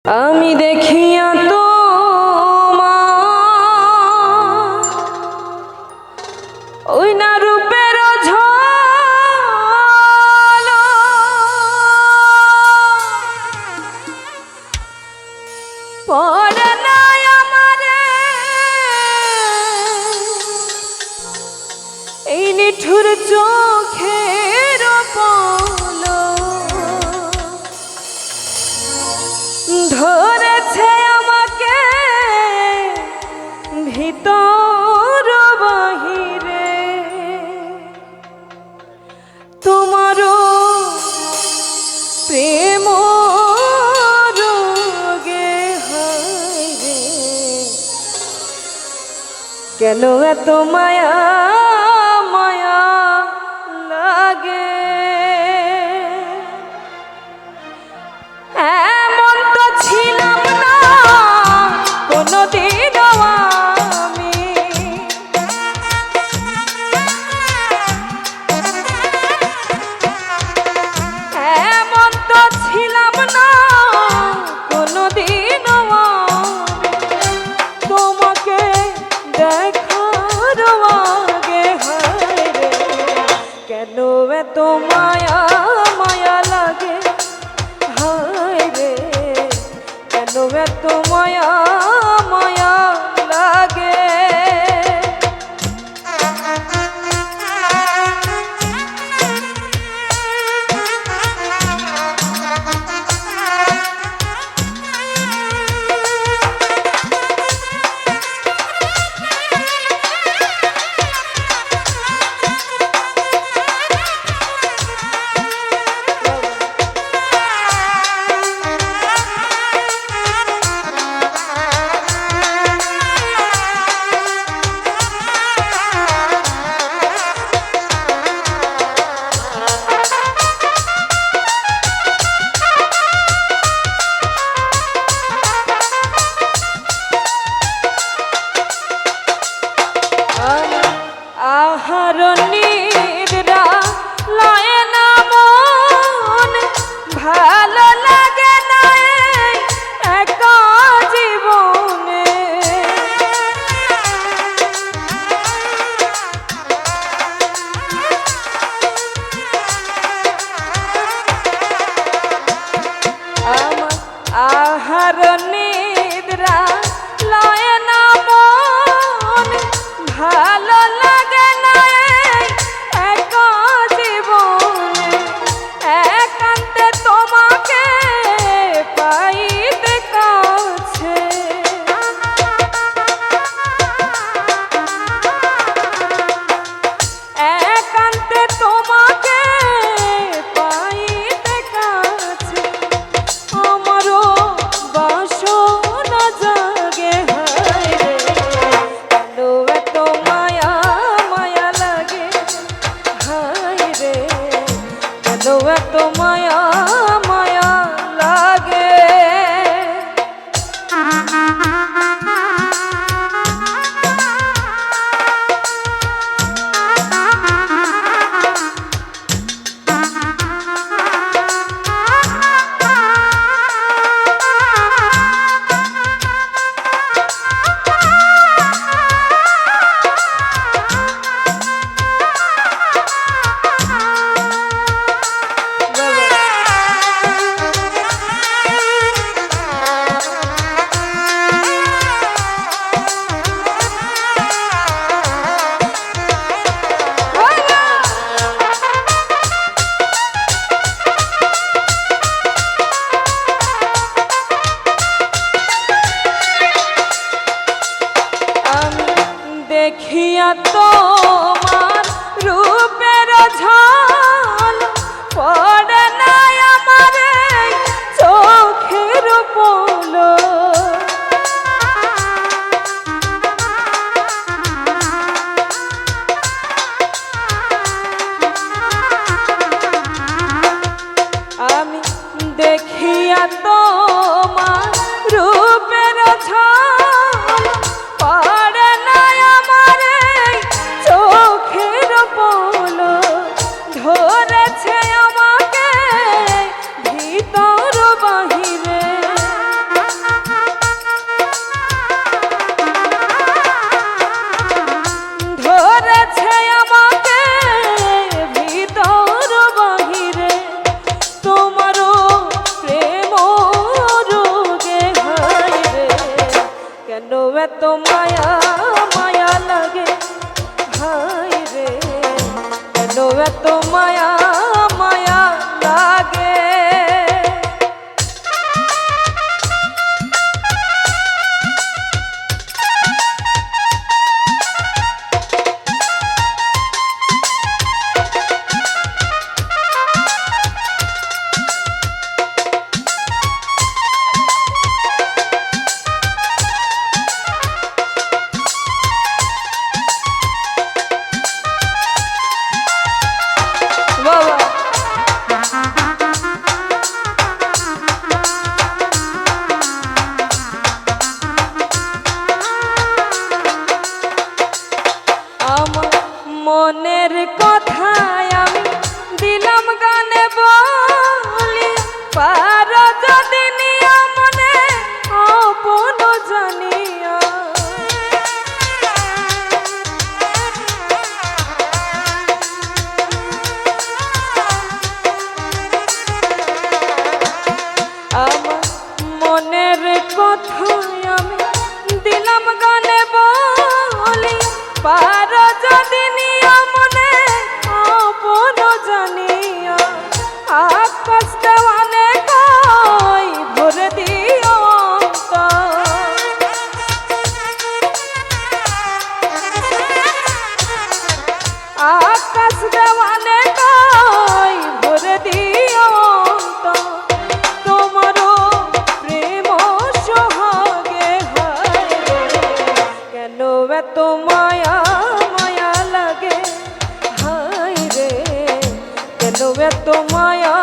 আমি দেখিয়া তো ওই না রূপের ঝাল পড়ে নাই আমারে এই নিঠুর চোখের পলো ধরেছে আমাকে ভিতর বাহিরে তোমারও প্রেম রোগে হায়রে কেন এত মায়া মায়া লাগে এমন তো ছিলাম না কোনোদিনও আমি এমন তো ছিলাম না কোনোদিনও তোমাকে দেখার আগে হায়রে কেন এত মায়া মায়া লাগে হায়রে কেন এত মায়া মায়া লাগে আহার নিদ্রা লয় না মন ভালো লাগে না একা জীবনে আমার আহার নিদ্রা লয় না মন ভালো লাগে না একা জীবনে একান্তে তোমাকে পাইতে কাছে একান্তে তোমাকে পাইতে কাছে আমারও বাসনা জাগে হায়রে কেন এত মায়া মায়া লাগে হায়রে কেন এত মায়া মায়া লাগে কেন এত মায়া